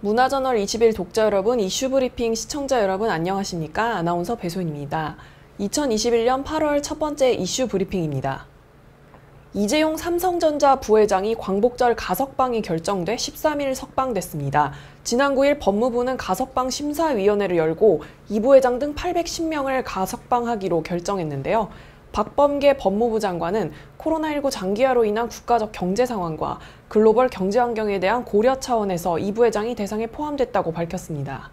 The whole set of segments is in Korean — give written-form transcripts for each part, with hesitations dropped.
문화저널 20일 독자 여러분, 이슈 브리핑 시청자 여러분 안녕하십니까? 아나운서 배소입니다. 2021년 8월 첫 번째 이슈 브리핑입니다. 이재용 삼성전자 부회장이 광복절 가석방이 결정돼 13일 석방됐습니다. 지난 9일 법무부는 가석방 심사위원회를 열고 이 부회장 등 810명을 가석방하기로 결정했는데요. 박범계 법무부 장관은 코로나19 장기화로 인한 국가적 경제 상황과 글로벌 경제 환경에 대한 고려 차원에서 이 부회장이 대상에 포함됐다고 밝혔습니다.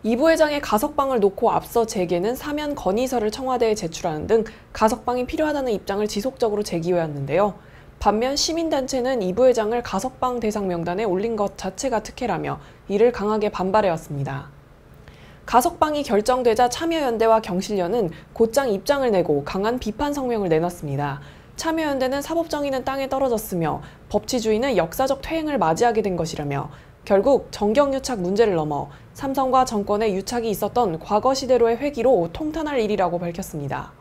이 부회장의 가석방을 놓고 앞서 재계는 사면 건의서를 청와대에 제출하는 등 가석방이 필요하다는 입장을 지속적으로 제기해왔는데요. 반면 시민단체는 이 부회장을 가석방 대상 명단에 올린 것 자체가 특혜라며 이를 강하게 반발해왔습니다. 가석방이 결정되자 참여연대와 경실련은 곧장 입장을 내고 강한 비판 성명을 내놨습니다. 참여연대는 사법정의는 땅에 떨어졌으며 법치주의는 역사적 퇴행을 맞이하게 된 것이라며 결국 정경유착 문제를 넘어 삼성과 정권의 유착이 있었던 과거 시대로의 회귀로 통탄할 일이라고 밝혔습니다.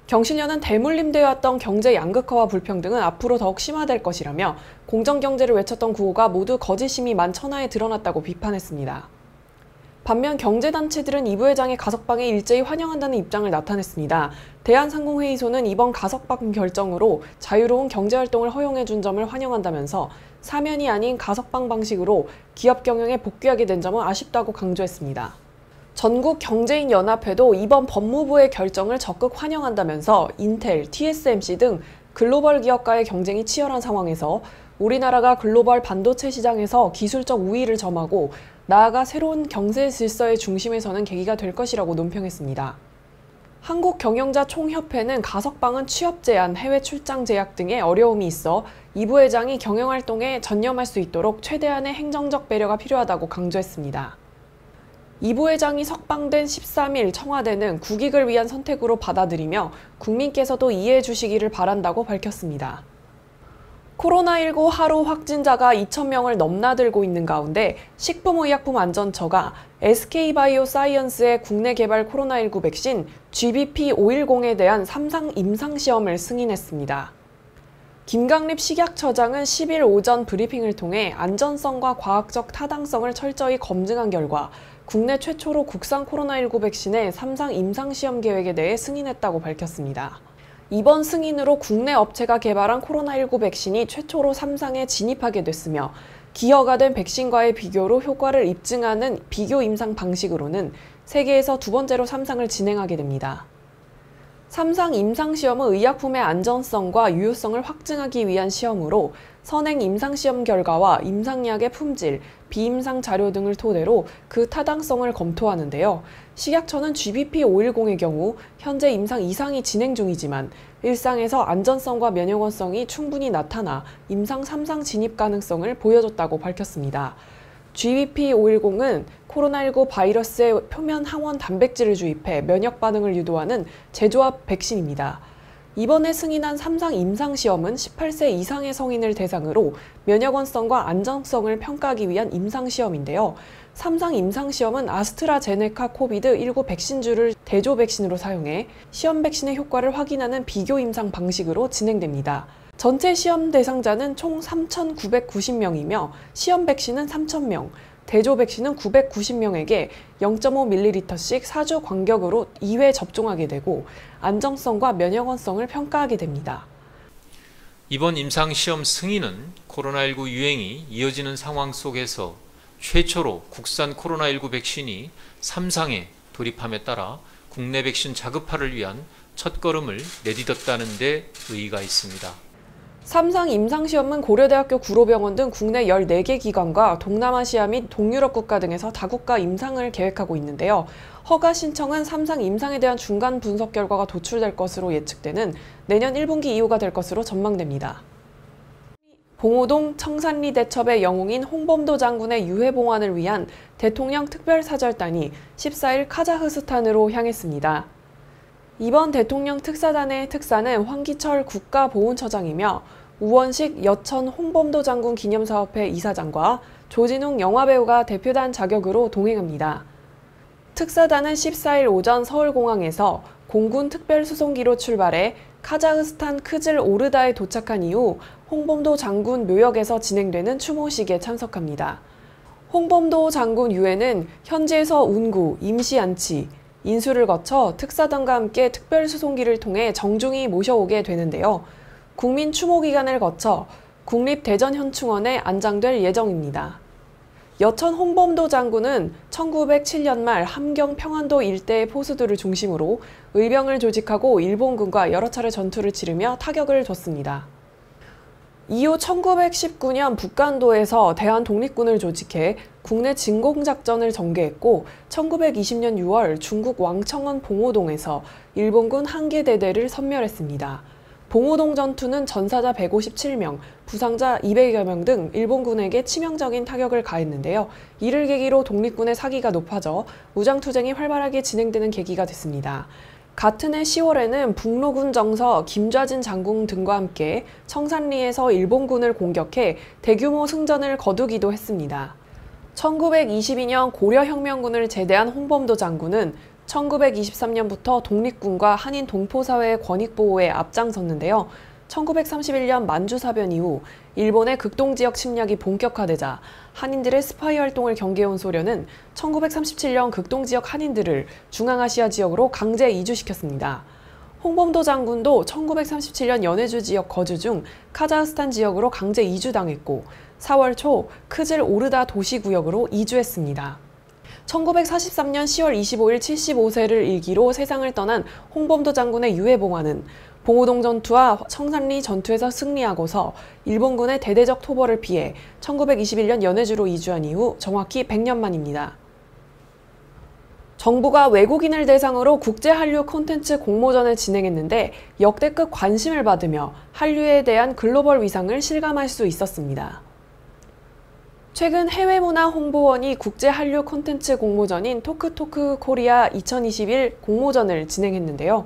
경실련은 대물림되어 왔던 경제 양극화와 불평등은 앞으로 더욱 심화될 것이라며 공정경제를 외쳤던 구호가 모두 거짓임이 만천하에 드러났다고 비판했습니다. 반면 경제단체들은 이 부회장의 가석방에 일제히 환영한다는 입장을 나타냈습니다. 대한상공회의소는 이번 가석방 결정으로 자유로운 경제활동을 허용해준 점을 환영한다면서 사면이 아닌 가석방 방식으로 기업 경영에 복귀하게 된 점은 아쉽다고 강조했습니다. 전국경제인연합회도 이번 법무부의 결정을 적극 환영한다면서 인텔, TSMC 등 글로벌 기업과의 경쟁이 치열한 상황에서 우리나라가 글로벌 반도체 시장에서 기술적 우위를 점하고 나아가 새로운 경제 질서의 중심에 서는 계기가 될 것이라고 논평했습니다. 한국경영자총협회는 가석방은 취업 제한, 해외 출장 제약 등의 어려움이 있어 이 부회장이 경영활동에 전념할 수 있도록 최대한의 행정적 배려가 필요하다고 강조했습니다. 이 부회장이 석방된 13일 청와대는 국익을 위한 선택으로 받아들이며 국민께서도 이해해 주시기를 바란다고 밝혔습니다. 코로나19 하루 확진자가 2,000명을 넘나들고 있는 가운데 식품의약품안전처가 SK바이오사이언스의 국내 개발 코로나19 백신 GBP510에 대한 3상 임상시험을 승인했습니다. 김강립 식약처장은 10일 오전 브리핑을 통해 안전성과 과학적 타당성을 철저히 검증한 결과 국내 최초로 국산 코로나19 백신의 3상 임상시험 계획에 대해 승인했다고 밝혔습니다. 이번 승인으로 국내 업체가 개발한 코로나19 백신이 최초로 3상에 진입하게 됐으며 기허가된 백신과의 비교로 효과를 입증하는 비교 임상 방식으로는 세계에서 두 번째로 3상을 진행하게 됩니다. 3상 임상시험은 의약품의 안전성과 유효성을 확증하기 위한 시험으로 선행 임상시험 결과와 임상약의 품질, 비임상 자료 등을 토대로 그 타당성을 검토하는데요. 식약처는 GBP510의 경우 현재 임상 2상이 진행 중이지만 1상에서 안전성과 면역원성이 충분히 나타나 임상 3상 진입 가능성을 보여줬다고 밝혔습니다. GBP510은 코로나19 바이러스의 표면 항원 단백질을 주입해 면역 반응을 유도하는 제조합 백신입니다. 이번에 승인한 3상 임상시험은 18세 이상의 성인을 대상으로 면역원성과 안정성을 평가하기 위한 임상시험인데요. 3상 임상시험은 아스트라제네카 코비드19 백신주를 대조 백신으로 사용해 시험 백신의 효과를 확인하는 비교 임상 방식으로 진행됩니다. 전체 시험 대상자는 총 3,990명이며 시험 백신은 3,000명, 대조 백신은 990명에게 0.5ml씩 4주 간격으로 2회 접종하게 되고 안정성과 면역원성을 평가하게 됩니다. 이번 임상시험 승인은 코로나19 유행이 이어지는 상황 속에서 최초로 국산 코로나19 백신이 3상에 돌입함에 따라 국내 백신 자급화를 위한 첫걸음을 내딛었다는 데 의의가 있습니다. 3상 임상시험은 고려대학교 구로병원 등 국내 14개 기관과 동남아시아 및 동유럽 국가 등에서 다국가 임상을 계획하고 있는데요. 허가 신청은 3상 임상에 대한 중간 분석 결과가 도출될 것으로 예측되는 내년 1분기 이후가 될 것으로 전망됩니다. 봉오동 청산리 대첩의 영웅인 홍범도 장군의 유해 봉환을 위한 대통령 특별사절단이 14일 카자흐스탄으로 향했습니다. 이번 대통령 특사단의 특사는 황기철 국가보훈처장이며 우원식 여천 홍범도 장군 기념사업회 이사장과 조진웅 영화배우가 대표단 자격으로 동행합니다. 특사단은 14일 오전 서울공항에서 공군 특별수송기로 출발해 카자흐스탄 크즐 오르다에 도착한 이후 홍범도 장군 묘역에서 진행되는 추모식에 참석합니다. 홍범도 장군 유해는 현지에서 운구, 임시안치, 인수를 거쳐 특사단과 함께 특별수송기를 통해 정중히 모셔오게 되는데요. 국민 추모 기간을 거쳐 국립대전현충원에 안장될 예정입니다. 여천 홍범도 장군은 1907년 말 함경 평안도 일대의 포수들을 중심으로 의병을 조직하고 일본군과 여러 차례 전투를 치르며 타격을 줬습니다. 이후 1919년 북간도에서 대한독립군을 조직해 국내 진공작전을 전개했고 1920년 6월 중국 왕청원 봉오동에서 일본군 한개 대대를 섬멸했습니다. 봉오동 전투는 전사자 157명, 부상자 200여 명 등 일본군에게 치명적인 타격을 가했는데요. 이를 계기로 독립군의 사기가 높아져 무장투쟁이 활발하게 진행되는 계기가 됐습니다. 같은 해 10월에는 북로군 정서 김좌진 장군 등과 함께 청산리에서 일본군을 공격해 대규모 승전을 거두기도 했습니다. 1922년 고려혁명군을 제대한 홍범도 장군은 1923년부터 독립군과 한인 동포사회의 권익보호에 앞장섰는데요. 1931년 만주사변 이후 일본의 극동지역 침략이 본격화되자 한인들의 스파이 활동을 경계해온 소련은 1937년 극동지역 한인들을 중앙아시아 지역으로 강제 이주시켰습니다. 홍범도 장군도 1937년 연해주 지역 거주 중 카자흐스탄 지역으로 강제 이주당했고 4월 초 크즐 오르다 도시구역으로 이주했습니다. 1943년 10월 25일 75세를 일기로 세상을 떠난 홍범도 장군의 유해봉화는 봉오동 전투와 청산리 전투에서 승리하고서 일본군의 대대적 토벌을 피해 1921년 연해주로 이주한 이후 정확히 100년 만입니다. 정부가 외국인을 대상으로 국제 한류 콘텐츠 공모전을 진행했는데 역대급 관심을 받으며 한류에 대한 글로벌 위상을 실감할 수 있었습니다. 최근 해외문화 홍보원이 국제 한류 콘텐츠 공모전인 토크토크 코리아 2021 공모전을 진행했는데요.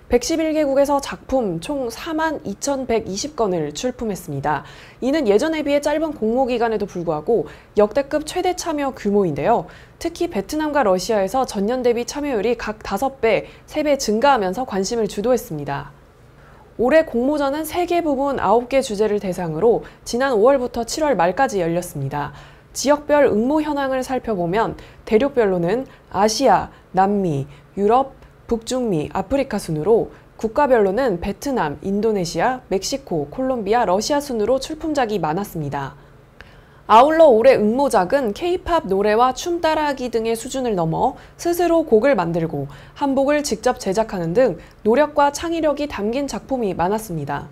111개국에서 작품 총 42,120건을 출품했습니다. 이는 예전에 비해 짧은 공모 기간에도 불구하고 역대급 최대 참여 규모인데요. 특히 베트남과 러시아에서 전년 대비 참여율이 각 5배, 3배 증가하면서 관심을 주도했습니다. 올해 공모전은 3개 부문 9개 주제를 대상으로 지난 5월부터 7월 말까지 열렸습니다. 지역별 응모 현황을 살펴보면 대륙별로는 아시아, 남미, 유럽, 북중미, 아프리카 순으로 국가별로는 베트남, 인도네시아, 멕시코, 콜롬비아, 러시아 순으로 출품작이 많았습니다. 아울러 올해 응모작은 K-팝 노래와 춤 따라하기 등의 수준을 넘어 스스로 곡을 만들고 한복을 직접 제작하는 등 노력과 창의력이 담긴 작품이 많았습니다.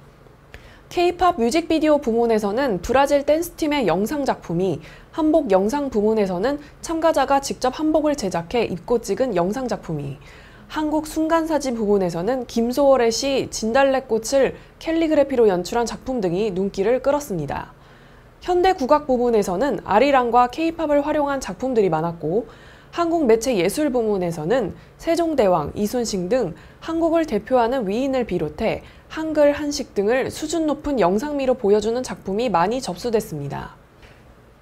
K-팝 뮤직비디오 부문에서는 브라질 댄스팀의 영상 작품이, 한복 영상 부문에서는 참가자가 직접 한복을 제작해 입고 찍은 영상 작품이, 한국 순간사진 부분에서는 김소월의 시 진달래꽃을 캘리그래피로 연출한 작품 등이 눈길을 끌었습니다. 현대 국악 부분에서는 아리랑과 K-팝을 활용한 작품들이 많았고, 한국 매체 예술 부문에서는 세종대왕, 이순신 등 한국을 대표하는 위인을 비롯해 한글, 한식 등을 수준 높은 영상미로 보여주는 작품이 많이 접수됐습니다.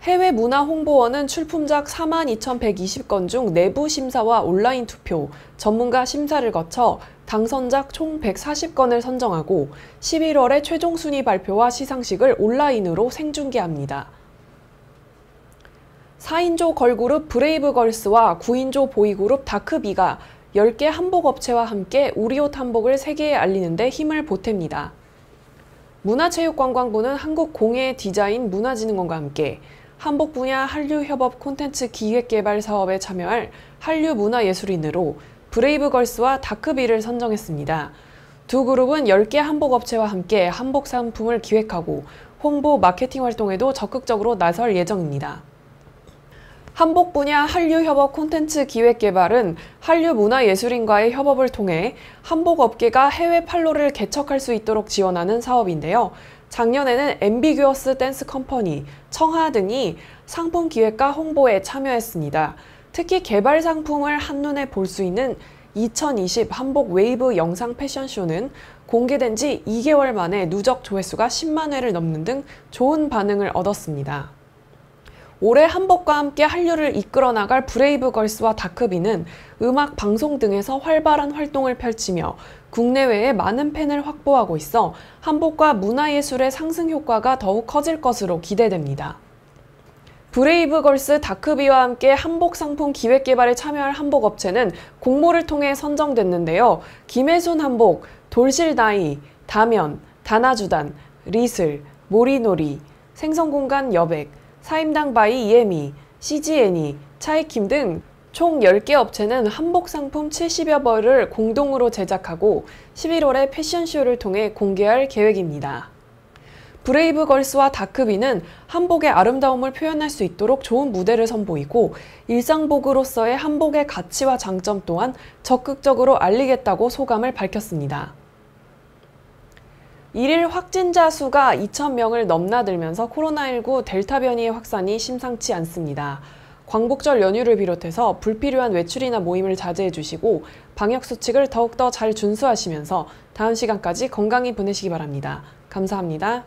해외 문화 홍보원은 출품작 42,120건 중 내부 심사와 온라인 투표, 전문가 심사를 거쳐 당선작 총 140건을 선정하고 11월에 최종 순위 발표와 시상식을 온라인으로 생중계합니다. 4인조 걸그룹 브레이브걸스와 9인조 보이그룹 다크비가 10개 한복업체와 함께 우리옷 한복을 세계에 알리는 데 힘을 보탭니다. 문화체육관광부는 한국공예디자인문화진흥원과 함께 한복 분야 한류협업 콘텐츠 기획개발 사업에 참여할 한류 문화예술인으로 브레이브걸스와 다크비를 선정했습니다. 두 그룹은 10개 한복업체와 함께 한복 상품을 기획하고 홍보, 마케팅 활동에도 적극적으로 나설 예정입니다. 한복 분야 한류협업 콘텐츠 기획개발은 한류 문화예술인과의 협업을 통해 한복업계가 해외 판로를 개척할 수 있도록 지원하는 사업인데요. 작년에는 앰비규어스 댄스 컴퍼니, 청하 등이 상품 기획과 홍보에 참여했습니다. 특히 개발 상품을 한눈에 볼 수 있는 2020 한복 웨이브 영상 패션쇼는 공개된 지 2개월 만에 누적 조회수가 10만 회를 넘는 등 좋은 반응을 얻었습니다. 올해 한복과 함께 한류를 이끌어 나갈 브레이브걸스와 다크비는 음악, 방송 등에서 활발한 활동을 펼치며 국내외에 많은 팬을 확보하고 있어 한복과 문화예술의 상승 효과가 더욱 커질 것으로 기대됩니다. 브레이브걸스 다크비와 함께 한복 상품 기획 개발에 참여할 한복 업체는 공모를 통해 선정됐는데요. 김혜순 한복, 돌실다이, 다면, 다나주단, 리슬, 모리놀이, 생성공간 여백, 사임당 바이 이에미, CG애니, 차이킴 등 총 10개 업체는 한복 상품 70여 벌을 공동으로 제작하고 11월에 패션쇼를 통해 공개할 계획입니다. 브레이브걸스와 다크비는 한복의 아름다움을 표현할 수 있도록 좋은 무대를 선보이고 일상복으로서의 한복의 가치와 장점 또한 적극적으로 알리겠다고 소감을 밝혔습니다. 일일 확진자 수가 2,000명을 넘나들면서 코로나19 델타 변이의 확산이 심상치 않습니다. 광복절 연휴를 비롯해서 불필요한 외출이나 모임을 자제해 주시고 방역 수칙을 더욱더 잘 준수하시면서 다음 시간까지 건강히 보내시기 바랍니다. 감사합니다.